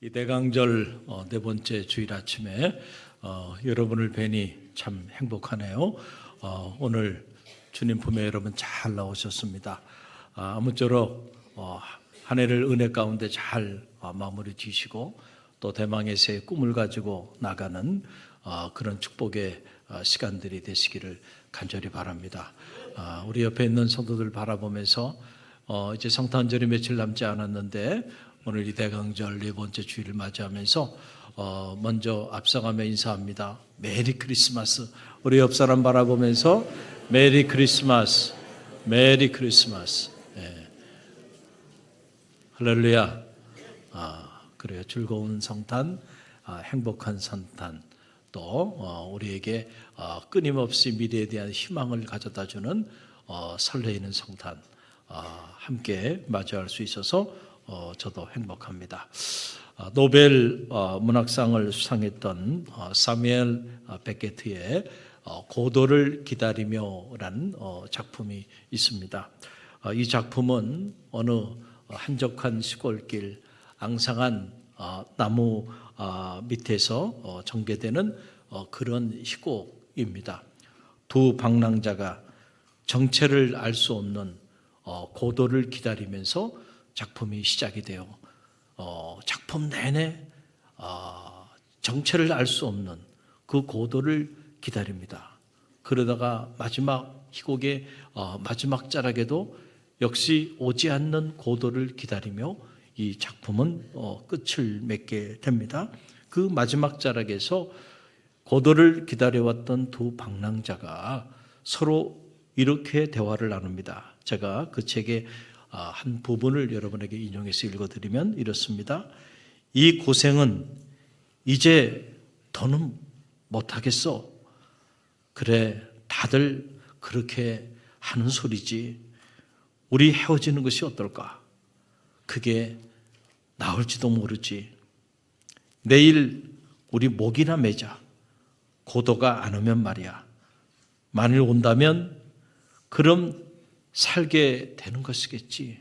이 대강절 네 번째 주일 아침에 여러분을 뵈니 참 행복하네요. 오늘 주님 품에 여러분 잘 나오셨습니다. 아무쪼록 한 해를 은혜 가운데 잘 마무리 지시고 또 대망의 새 꿈을 가지고 나가는 그런 축복의 시간들이 되시기를 간절히 바랍니다. 우리 옆에 있는 성도들 바라보면서 이제 성탄절이 며칠 남지 않았는데 오늘 이 대강절 네 번째 주일을 맞이하면서 먼저 앞서가며 인사합니다. 메리 크리스마스. 우리 옆 사람 바라보면서 메리 크리스마스, 메리 크리스마스. 네. 할렐루야. 그래요. 즐거운 성탄, 행복한 성탄, 또 우리에게 끊임없이 미래에 대한 희망을 가져다주는 설레이는 성탄 함께 맞이할 수 있어서 저도 행복합니다. 노벨 문학상을 수상했던 사뮤엘 베케트의 고도를 기다리며라는 작품이 있습니다. 이 작품은 어느 한적한 시골길 앙상한 나무 밑에서 전개되는 그런 희곡입니다. 두 방랑자가 정체를 알 수 없는 고도를 기다리면서 작품이 시작이 돼요. 작품 내내 정체를 알 수 없는 그 고도를 기다립니다. 그러다가 마지막 희곡의 마지막 자락에도 역시 오지 않는 고도를 기다리며 이 작품은 끝을 맺게 됩니다. 그 마지막 자락에서 고도를 기다려왔던 두 방랑자가 서로 이렇게 대화를 나눕니다. 제가 그 책의 한 부분을 여러분에게 인용해서 읽어드리면 이렇습니다. 이 고생은 이제 더는 못하겠어. 그래, 다들 그렇게 하는 소리지. 우리 헤어지는 것이 어떨까? 그게 나올지도 모르지. 내일 우리 목이나 매자. 고도가 안 오면 말이야. 만일 온다면 그럼 살게 되는 것이겠지.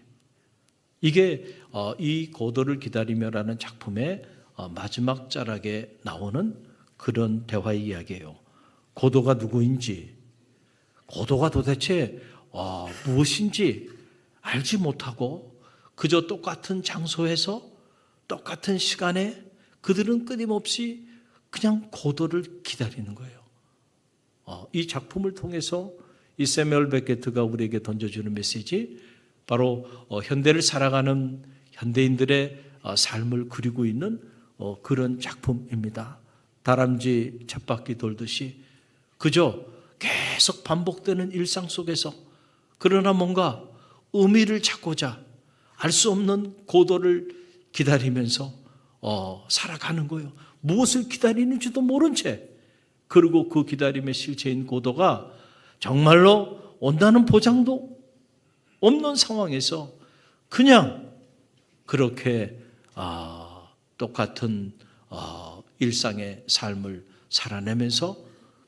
이게 이 고도를 기다리며라는 작품의 마지막 자락에 나오는 그런 대화의 이야기예요. 고도가 누구인지, 고도가 도대체 무엇인지 알지 못하고 그저 똑같은 장소에서 똑같은 시간에 그들은 끊임없이 그냥 고도를 기다리는 거예요. 이 작품을 통해서 이 세뮤엘 베케트가 우리에게 던져주는 메시지, 바로 현대를 살아가는 현대인들의 삶을 그리고 있는 그런 작품입니다. 다람쥐 쳇바퀴 돌듯이 그저 계속 반복되는 일상 속에서 그러나 뭔가 의미를 찾고자 알 수 없는 고도를 기다리면서 살아가는 거예요. 무엇을 기다리는지도 모른 채. 그리고 그 기다림의 실체인 고도가 정말로 온다는 보장도 없는 상황에서 그냥 그렇게 똑같은 일상의 삶을 살아내면서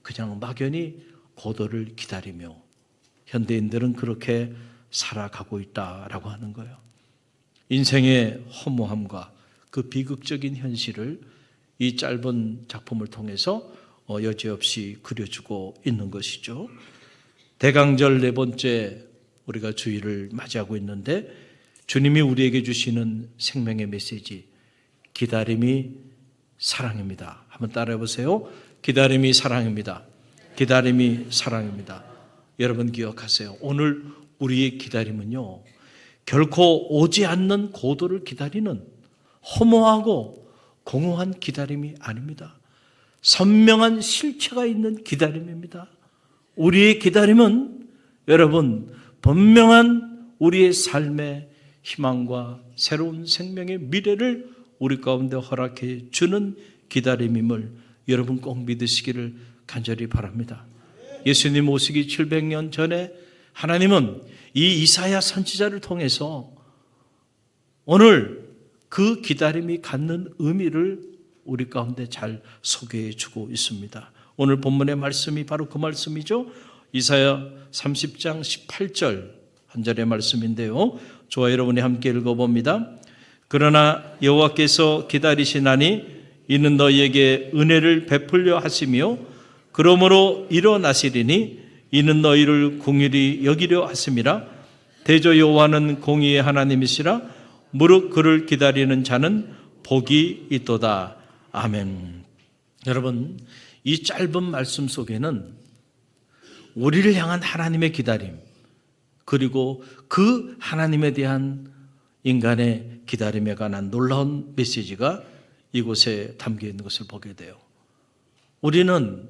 그냥 막연히 고도를 기다리며 현대인들은 그렇게 살아가고 있다라고 하는 거예요. 인생의 허무함과 그 비극적인 현실을 이 짧은 작품을 통해서 여지없이 그려주고 있는 것이죠. 대강절 네 번째 우리가 주일을 맞이하고 있는데 주님이 우리에게 주시는 생명의 메시지, 기다림이 사랑입니다. 한번 따라해 보세요. 기다림이 사랑입니다. 기다림이 사랑입니다. 여러분 기억하세요. 오늘 우리의 기다림은요, 결코 오지 않는 고도를 기다리는 허무하고 공허한 기다림이 아닙니다. 선명한 실체가 있는 기다림입니다. 우리의 기다림은 여러분 분명한 우리의 삶의 희망과 새로운 생명의 미래를 우리 가운데 허락해 주는 기다림임을 여러분 꼭 믿으시기를 간절히 바랍니다. 예수님 오시기 700년 전에 하나님은 이 이사야 선지자를 통해서 오늘 그 기다림이 갖는 의미를 우리 가운데 잘 소개해 주고 있습니다. 오늘 본문의 말씀이 바로 그 말씀이죠. 이사야 30장 18절 한 절의 말씀인데요. 저와 여러분이 함께 읽어봅니다. 그러나 여호와께서 기다리시나니 이는 너희에게 은혜를 베풀려 하시며 그러므로 일어나시리니 이는 너희를 긍휼히 여기려 하심이라. 대저 여호와는 공의의 하나님이시라. 무릇 그를 기다리는 자는 복이 있도다. 아멘. 여러분, 이 짧은 말씀 속에는 우리를 향한 하나님의 기다림, 그리고 그 하나님에 대한 인간의 기다림에 관한 놀라운 메시지가 이곳에 담겨 있는 것을 보게 돼요. 우리는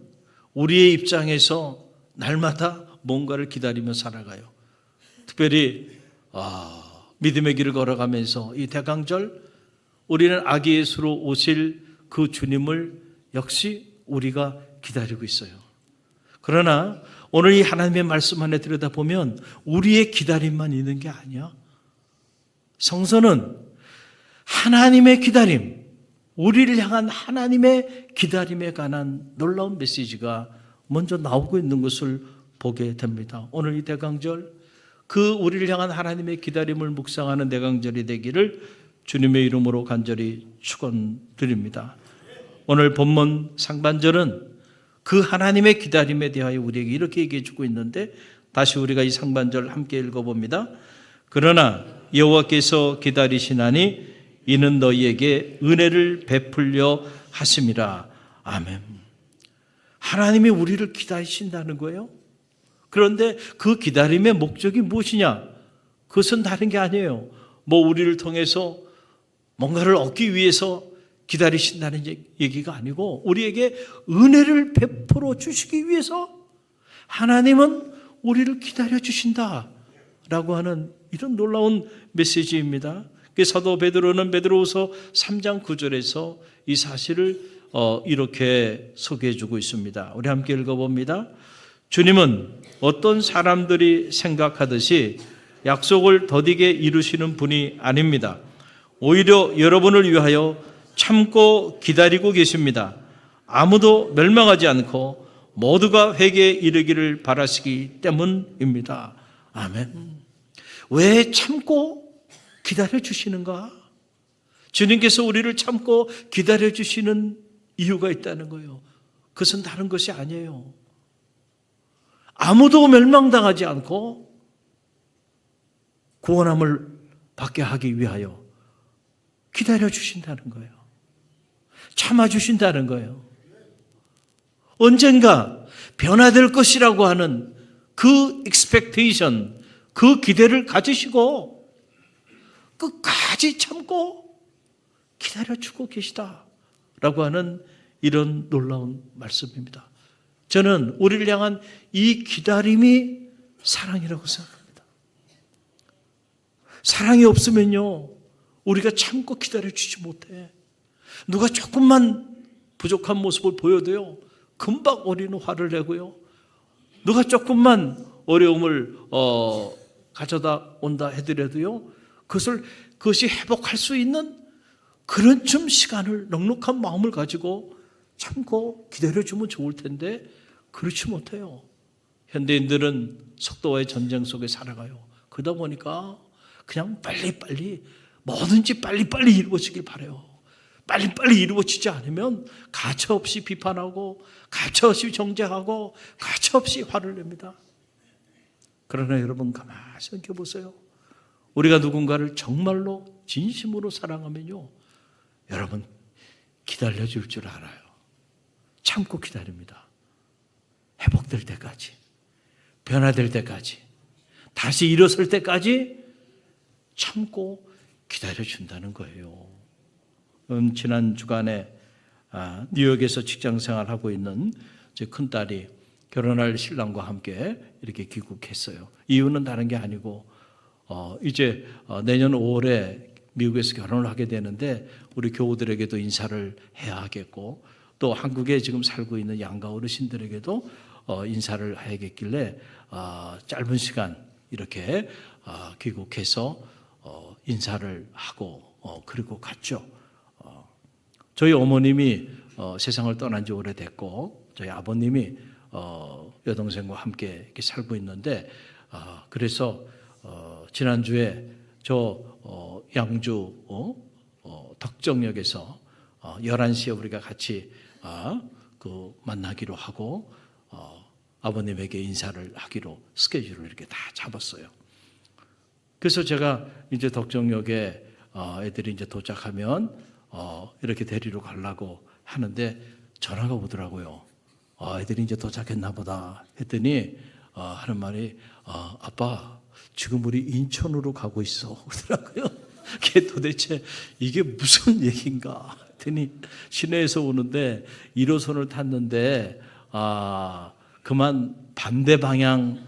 우리의 입장에서 날마다 뭔가를 기다리며 살아가요. 특별히 믿음의 길을 걸어가면서 이 대강절, 우리는 아기 예수로 오실 그 주님을 역시 우리가 기다리고 있어요. 그러나 오늘 이 하나님의 말씀 안에 들여다보면 우리의 기다림만 있는 게 아니야. 성서는 하나님의 기다림, 우리를 향한 하나님의 기다림에 관한 놀라운 메시지가 먼저 나오고 있는 것을 보게 됩니다. 오늘 이 대강절, 그 우리를 향한 하나님의 기다림을 묵상하는 대강절이 되기를 주님의 이름으로 간절히 축원드립니다. 오늘 본문 상반절은 그 하나님의 기다림에 대하여 우리에게 이렇게 얘기해 주고 있는데, 다시 우리가 이 상반절 함께 읽어봅니다. 그러나 여호와께서 기다리시나니 이는 너희에게 은혜를 베풀려 하심이라. 아멘. 하나님이 우리를 기다리신다는 거예요. 그런데 그 기다림의 목적이 무엇이냐? 그것은 다른 게 아니에요. 우리를 통해서 뭔가를 얻기 위해서 기다리신다는 얘기가 아니고, 우리에게 은혜를 베풀어 주시기 위해서 하나님은 우리를 기다려 주신다라고 하는 이런 놀라운 메시지입니다. 사도 베드로는 베드로후서 3장 9절에서 이 사실을 이렇게 소개해 주고 있습니다. 우리 함께 읽어봅니다. 주님은 어떤 사람들이 생각하듯이 약속을 더디게 이루시는 분이 아닙니다. 오히려 여러분을 위하여 참고 기다리고 계십니다. 아무도 멸망하지 않고 모두가 회개에 이르기를 바라시기 때문입니다. 아멘. 왜 참고 기다려 주시는가? 주님께서 우리를 참고 기다려 주시는 이유가 있다는 거예요. 그것은 다른 것이 아니에요. 아무도 멸망당하지 않고 구원함을 받게 하기 위하여 기다려 주신다는 거예요. 참아 주신다는 거예요. 언젠가 변화될 것이라고 하는 그 expectation, 그 기대를 가지시고 끝까지 참고 기다려주고 계시다라고 하는 이런 놀라운 말씀입니다. 저는 우리를 향한 이 기다림이 사랑이라고 생각합니다. 사랑이 없으면요, 우리가 참고 기다려주지 못해. 누가 조금만 부족한 모습을 보여도요, 금방 우리는 화를 내고요, 누가 조금만 어려움을 가져다 온다 해더라도요, 그것이 회복할 수 있는 그런 좀 시간을, 넉넉한 마음을 가지고 참고 기다려주면 좋을 텐데 그렇지 못해요. 현대인들은 속도와의 전쟁 속에 살아가요. 그러다 보니까 그냥 빨리빨리 뭐든지 빨리빨리 이루어지길 바라요. 빨리빨리 이루어지지 않으면 가차없이 비판하고 가차없이 정죄하고 가차없이 화를 냅니다. 그러나 여러분 가만히 생각해 보세요. 우리가 누군가를 정말로 진심으로 사랑하면요, 여러분 기다려줄 줄 알아요. 참고 기다립니다. 회복될 때까지, 변화될 때까지, 다시 일어설 때까지 참고 기다려준다는 거예요. 지난 주간에 뉴욕에서 직장 생활하고 있는 제 큰딸이 결혼할 신랑과 함께 이렇게 귀국했어요. 이유는 다른 게 아니고 이제 내년 5월에 미국에서 결혼을 하게 되는데 우리 교우들에게도 인사를 해야 하겠고, 또 한국에 지금 살고 있는 양가 어르신들에게도 인사를 해야겠길래 짧은 시간 이렇게 귀국해서 인사를 하고 그리고 갔죠. 저희 어머님이 세상을 떠난 지 오래됐고, 저희 아버님이 여동생과 함께 이렇게 살고 있는데, 그래서 지난주에 저 양주 덕정역에서 11시에 우리가 같이 만나기로 하고 아버님에게 인사를 하기로 스케줄을 이렇게 다 잡았어요. 그래서 제가 이제 덕정역에 애들이 이제 도착하면 이렇게 데리러 가려고 하는데 전화가 오더라고요. 애들이 이제 도착했나 보다 했더니 하는 말이 아빠 지금 우리 인천으로 가고 있어 그러더라고요. 그게 도대체 이게 무슨 얘기인가 했더니 시내에서 오는데 1호선을 탔는데 그만 반대 방향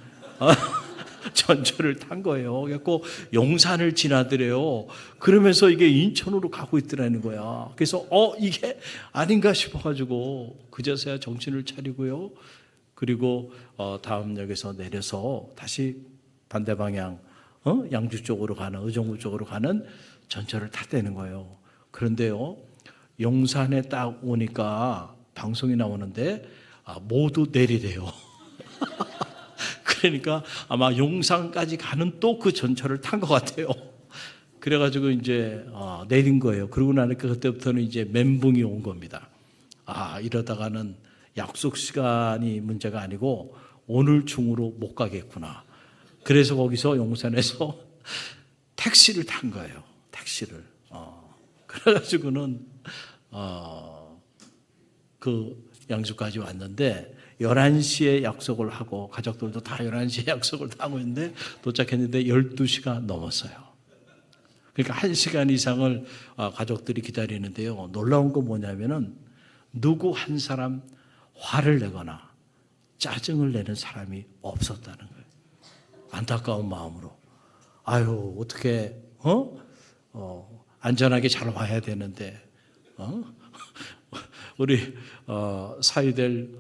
전철을 탄 거예요. 그래서 용산을 지나더래요. 그러면서 이게 인천으로 가고 있더라는 거야. 그래서 이게 아닌가 싶어가지고 그제서야 정신을 차리고요. 그리고 다음 역에서 내려서 다시 반대 방향 양주 쪽으로 가는 의정부 쪽으로 가는 전철을 탔다는 거예요. 그런데요, 용산에 딱 오니까 방송이 나오는데 모두 내리래요. 그러니까 아마 용산까지 가는 또 그 전철을 탄 것 같아요. 그래가지고 이제 내린 거예요. 그러고 나니까 그때부터는 이제 멘붕이 온 겁니다. 이러다가는 약속 시간이 문제가 아니고 오늘 중으로 못 가겠구나. 그래서 거기서 용산에서 택시를 탄 거예요. 택시를. 그래가지고는 그 양주까지 왔는데 11시에 약속을 하고 가족들도 다 11시에 약속을 하고 있는데 도착했는데 12시가 넘었어요. 그러니까 1시간 이상을 가족들이 기다리는데요. 놀라운 건 뭐냐면은 누구 한 사람 화를 내거나 짜증을 내는 사람이 없었다는 거예요. 안타까운 마음으로 어떻게 안전하게 잘 와야 되는데 우리 사위될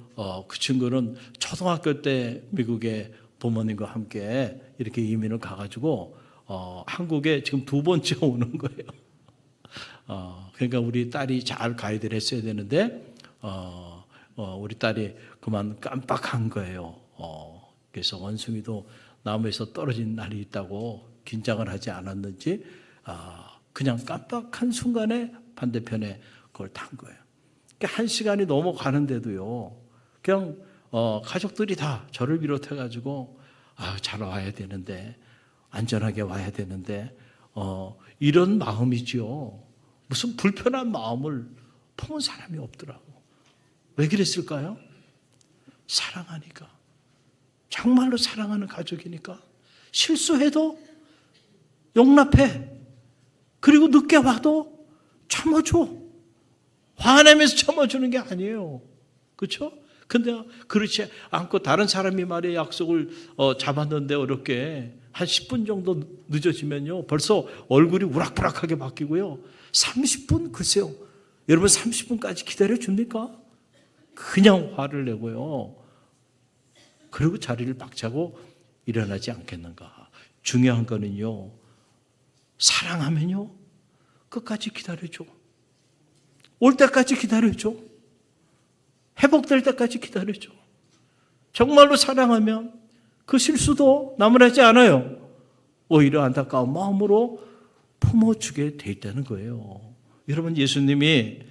그 친구는 초등학교 때 미국에 부모님과 함께 이렇게 이민을 가가지고 한국에 지금 2번째 오는 거예요. 그러니까 우리 딸이 잘 가이드를 했어야 되는데 우리 딸이 그만 깜빡한 거예요. 그래서 원숭이도 나무에서 떨어진 날이 있다고 긴장을 하지 않았는지 그냥 깜빡한 순간에 반대편에 그걸 탄 거예요. 그러니까 1시간이 넘어가는데도요, 그냥 가족들이 다 저를 비롯해가지고 잘 와야 되는데, 안전하게 와야 되는데 이런 마음이지요. 무슨 불편한 마음을 품은 사람이 없더라고. 왜 그랬을까요? 사랑하니까. 정말로 사랑하는 가족이니까. 실수해도 용납해. 그리고 늦게 와도 참아줘. 화내면서 참아주는 게 아니에요. 그렇죠? 근데 그렇지 않고 다른 사람이 말이야 약속을 잡았는데 어렵게 한 10분 정도 늦어지면요 벌써 얼굴이 우락부락하게 바뀌고요. 30분 글쎄요. 여러분 30분까지 기다려줍니까? 그냥 화를 내고요. 그리고 자리를 박차고 일어나지 않겠는가. 중요한 거는요, 사랑하면요 끝까지 기다려줘. 올 때까지 기다려줘. 회복될 때까지 기다려줘. 정말로 사랑하면 그 실수도 나무라지 않아요. 오히려 안타까운 마음으로 품어주게 돼 있다는 거예요. 여러분, 예수님이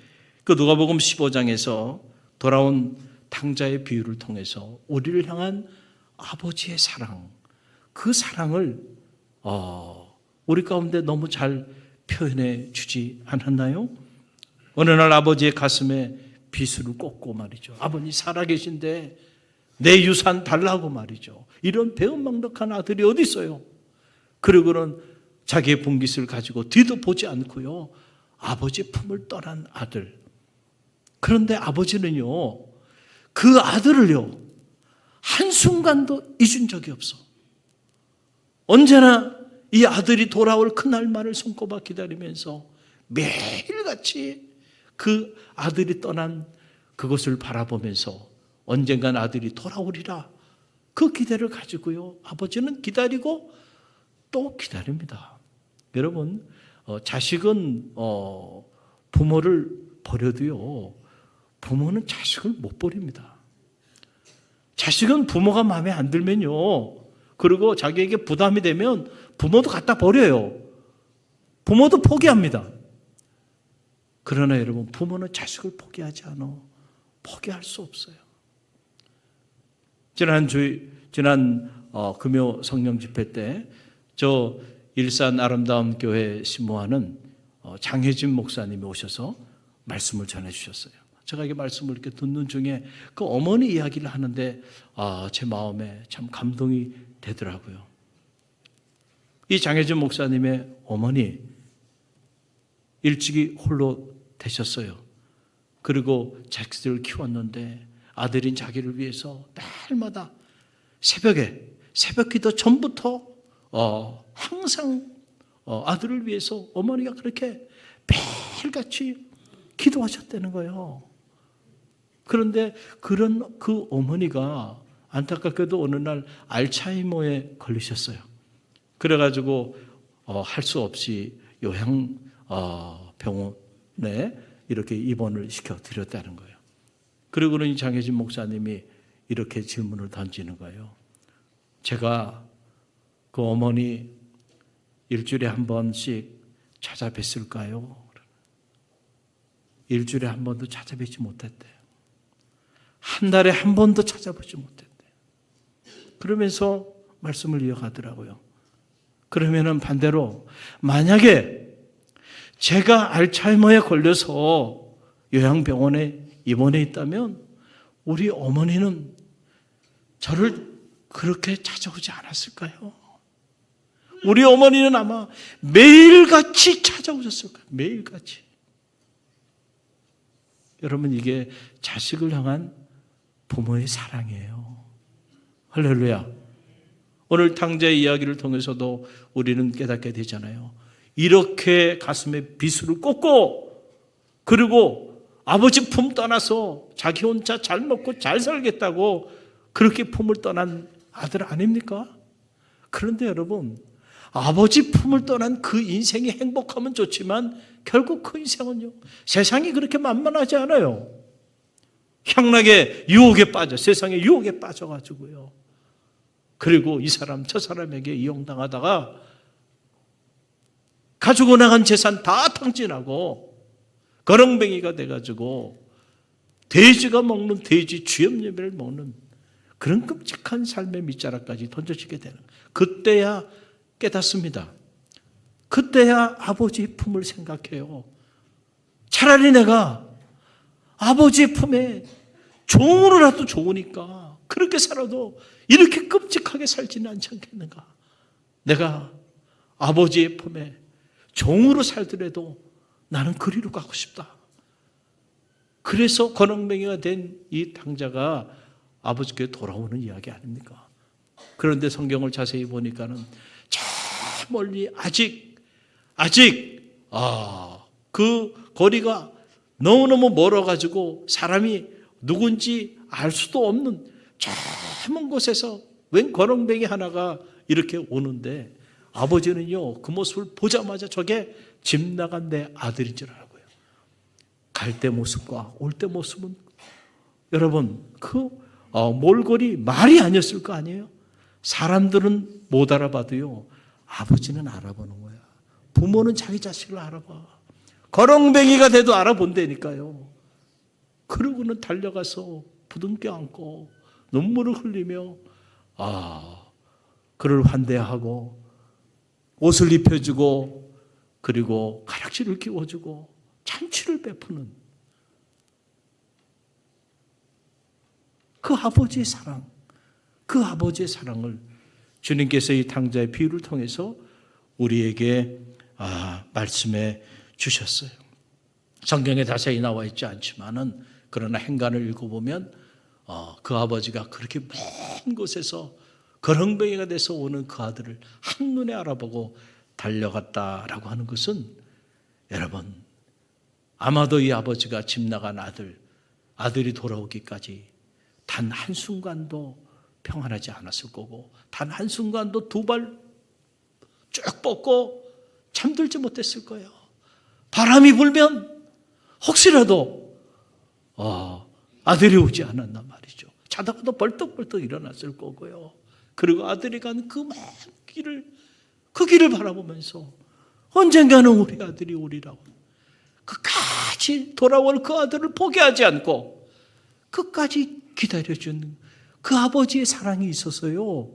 그 누가복음 15장에서 돌아온 탕자의 비유를 통해서 우리를 향한 아버지의 사랑, 그 사랑을 우리 가운데 너무 잘 표현해 주지 않았나요? 어느 날 아버지의 가슴에 비수를 꽂고 말이죠. 아버님 살아계신데 내 유산 달라고 말이죠. 이런 배은망덕한 아들이 어디 있어요? 그리고는 자기의 분깃을 가지고 뒤도 보지 않고요, 아버지 품을 떠난 아들. 그런데 아버지는요, 그 아들을요 한순간도 잊은 적이 없어. 언제나 이 아들이 돌아올 그날만을 손꼽아 기다리면서 매일같이 그 아들이 떠난 그것을 바라보면서 언젠간 아들이 돌아오리라, 그 기대를 가지고요 아버지는 기다리고 또 기다립니다. 여러분, 자식은 부모를 버려도요 부모는 자식을 못 버립니다. 자식은 부모가 마음에 안 들면요, 그리고 자기에게 부담이 되면 부모도 갖다 버려요. 부모도 포기합니다. 그러나 여러분, 부모는 자식을 포기하지 않아. 포기할 수 없어요. 지난 금요 성령 집회 때 저 일산 아름다운 교회 신모하는 장혜진 목사님이 오셔서 말씀을 전해 주셨어요. 제가 이 말씀을 이렇게 듣는 중에 그 어머니 이야기를 하는데 제 마음에 참 감동이 되더라고요. 이 장혜진 목사님의 어머니 일찍이 홀로 되셨어요. 그리고 자식들을 키웠는데 아들인 자기를 위해서 날마다 새벽 기도 전부터 항상 아들을 위해서 어머니가 그렇게 매일같이 기도하셨다는 거예요. 그런데 그 어머니가 안타깝게도 어느 날 알츠하이머에 걸리셨어요. 그래가지고 할 수 없이 요양병원에 이렇게 입원을 시켜드렸다는 거예요. 그리고는 이 장혜진 목사님이 이렇게 질문을 던지는 거예요. 제가 그 어머니 일주일에 한 번씩 찾아뵀을까요? 일주일에 한 번도 찾아뵙지 못했대요. 한 달에 한 번도 찾아보지 못했대요. 그러면서 말씀을 이어가더라고요. 그러면은 반대로 만약에 제가 알츠하이머에 걸려서 요양병원에 입원해 있다면 우리 어머니는 저를 그렇게 찾아오지 않았을까요? 우리 어머니는 아마 매일같이 찾아오셨을 거예요. 매일같이. 여러분, 이게 자식을 향한 부모의 사랑이에요. 할렐루야. 오늘 탕자의 이야기를 통해서도 우리는 깨닫게 되잖아요. 이렇게 가슴에 비수를 꽂고 그리고 아버지 품 떠나서 자기 혼자 잘 먹고 잘 살겠다고 그렇게 품을 떠난 아들 아닙니까? 그런데 여러분, 아버지 품을 떠난 그 인생이 행복하면 좋지만 결국 그 인생은요, 세상이 그렇게 만만하지 않아요. 향락의 유혹에 빠져, 세상의 유혹에 빠져가지고요. 그리고 이 사람 저 사람에게 이용당하다가 가지고 나간 재산 다 탕진하고 거렁뱅이가 돼가지고 돼지가 먹는 돼지 쥐염예배를 먹는 그런 끔찍한 삶의 밑자락까지 던져지게 되는, 그때야 깨닫습니다. 그때야 아버지의 품을 생각해요. 차라리 내가 아버지의 품에 종으로라도 좋으니까 그렇게 살아도 이렇게 끔찍하게 살지는 않지 않겠는가. 내가 아버지의 품에 종으로 살더라도 나는 그리로 가고 싶다. 그래서 권황뱅이가 된 이 탕자가 아버지께 돌아오는 이야기 아닙니까? 그런데 성경을 자세히 보니까는 저 멀리 아직 그 거리가 너무너무 멀어가지고 사람이 누군지 알 수도 없는 저 먼 곳에서 웬 거렁뱅이 하나가 이렇게 오는데 아버지는요, 그 모습을 보자마자 저게 집 나간 내 아들인 줄 알고요. 갈 때 모습과 올 때 모습은 여러분 그 몰골이 말이 아니었을 거 아니에요? 사람들은 못 알아봐도요, 아버지는 알아보는 거야. 부모는 자기 자식을 알아봐. 거렁뱅이가 돼도 알아본다니까요. 그러고는 달려가서 부둥켜 안고 눈물을 흘리며 그를 환대하고 옷을 입혀주고 그리고 가락지를 끼워주고 잔치를 베푸는 그 아버지의 사랑, 그 아버지의 사랑을 주님께서 이 탕자의 비유를 통해서 우리에게 말씀해 주셨어요. 성경에 자세히 나와 있지 않지만은 그러나 행간을 읽어보면 그 아버지가 그렇게 먼 곳에서 거렁뱅이가 돼서 오는 그 아들을 한눈에 알아보고 달려갔다라고 하는 것은 여러분 아마도 이 아버지가 집 나간 아들이 돌아오기까지 단 한순간도 평안하지 않았을 거고 단 한순간도 두 발 쭉 뻗고 잠들지 못했을 거예요. 바람이 불면 혹시라도 아들이 오지 않았나 말이죠. 자다가도 벌떡벌떡 일어났을 거고요. 그리고 아들이 간 그 먼 길을 바라보면서 언젠가는 우리 아들이 오리라고 끝까지 돌아올 그 아들을 포기하지 않고 끝까지 기다려준 그 아버지의 사랑이 있어서요,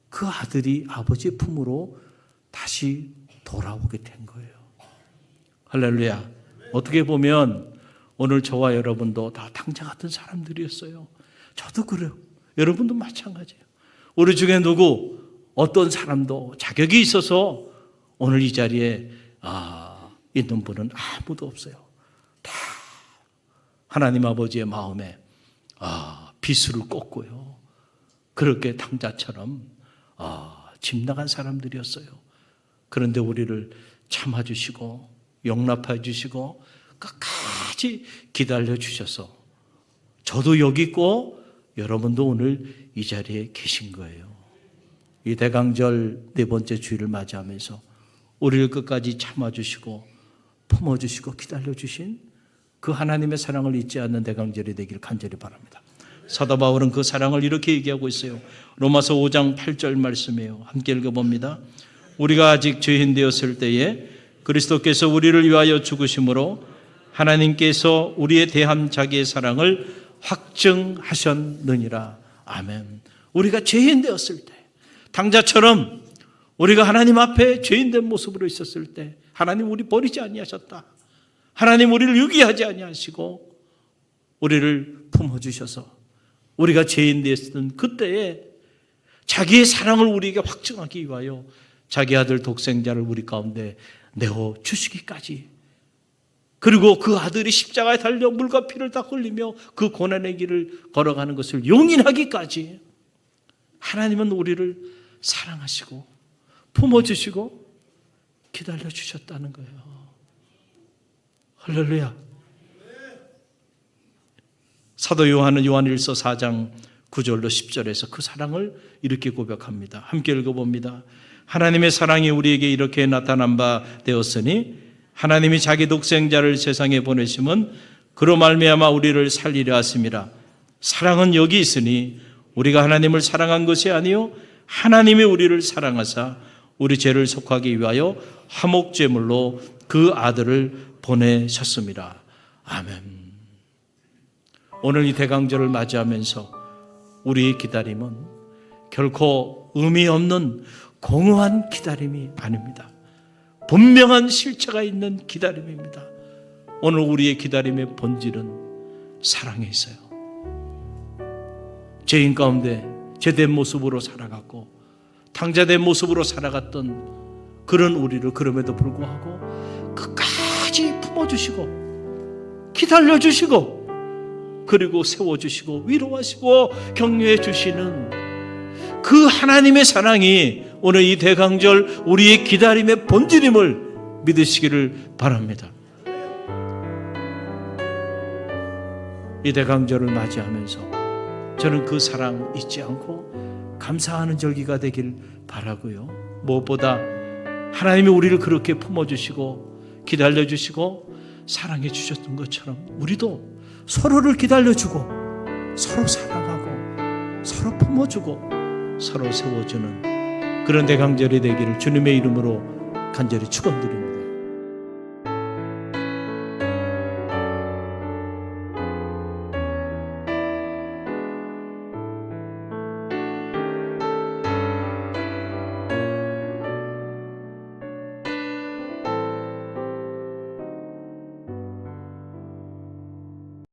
그 아들이 아버지의 품으로 다시 돌아오게 된 거예요. 할렐루야. 어떻게 보면 오늘 저와 여러분도 다 당자 같은 사람들이었어요. 저도 그래요. 여러분도 마찬가지예요. 우리 중에 누구 어떤 사람도 자격이 있어서 오늘 이 자리에 있는 분은 아무도 없어요. 다 하나님 아버지의 마음에 비수를 꽂고요, 그렇게 당자처럼 집 나간 사람들이었어요. 그런데 우리를 참아주시고 용납해 주시고 끝까지 기다려 주셔서 저도 여기 있고 여러분도 오늘 이 자리에 계신 거예요. 이 대강절 네 번째 주일을 맞이하면서 우리를 끝까지 참아주시고 품어주시고 기다려주신 그 하나님의 사랑을 잊지 않는 대강절이 되길 간절히 바랍니다. 사도 바울은 그 사랑을 이렇게 얘기하고 있어요. 로마서 5장 8절 말씀이에요. 함께 읽어봅니다. 우리가 아직 죄인 되었을 때에 그리스도께서 우리를 위하여 죽으심으로 하나님께서 우리에 대한 자기의 사랑을 확증하셨느니라. 아멘. 우리가 죄인 되었을 때, 당자처럼 우리가 하나님 앞에 죄인된 모습으로 있었을 때 하나님 우리 버리지 아니하셨다. 하나님 우리를 유기하지 아니하시고 우리를 품어주셔서 우리가 죄인 되었던 그때에 자기의 사랑을 우리에게 확증하기 위하여 자기 아들 독생자를 우리 가운데 내어주시기까지, 그리고 그 아들이 십자가에 달려 물과 피를 다 흘리며 그 고난의 길을 걸어가는 것을 용인하기까지 하나님은 우리를 사랑하시고 품어주시고 기다려주셨다는 거예요. 할렐루야. 사도 요한은 요한일서 4장 9절로 10절에서 그 사랑을 이렇게 고백합니다. 함께 읽어봅니다. 하나님의 사랑이 우리에게 이렇게 나타난 바 되었으니 하나님이 자기 독생자를 세상에 보내심은 그로 말미암아 우리를 살리려 하심이라. 사랑은 여기 있으니 우리가 하나님을 사랑한 것이 아니요 하나님이 우리를 사랑하사 우리 죄를 속하기 위하여 화목제물로 그 아들을 보내셨습니다. 아멘. 오늘 이 대강절을 맞이하면서 우리의 기다림은 결코 의미 없는 공허한 기다림이 아닙니다. 분명한 실체가 있는 기다림입니다. 오늘 우리의 기다림의 본질은 사랑에 있어요. 죄인 가운데 죄된 모습으로 살아갔고 당자된 모습으로 살아갔던 그런 우리를 그럼에도 불구하고 끝까지 품어주시고 기다려주시고 그리고 세워주시고 위로하시고 격려해 주시는 그 하나님의 사랑이 오늘 이 대강절 우리의 기다림의 본질임을 믿으시기를 바랍니다. 이 대강절을 맞이하면서 저는 그 사랑 잊지 않고 감사하는 절기가 되길 바라고요. 무엇보다 하나님이 우리를 그렇게 품어주시고 기다려주시고 사랑해 주셨던 것처럼 우리도 서로를 기다려주고 서로 사랑하고 서로 품어주고 서로 세워주는 그런 대강절이 되기를 주님의 이름으로 간절히 축원드립니다.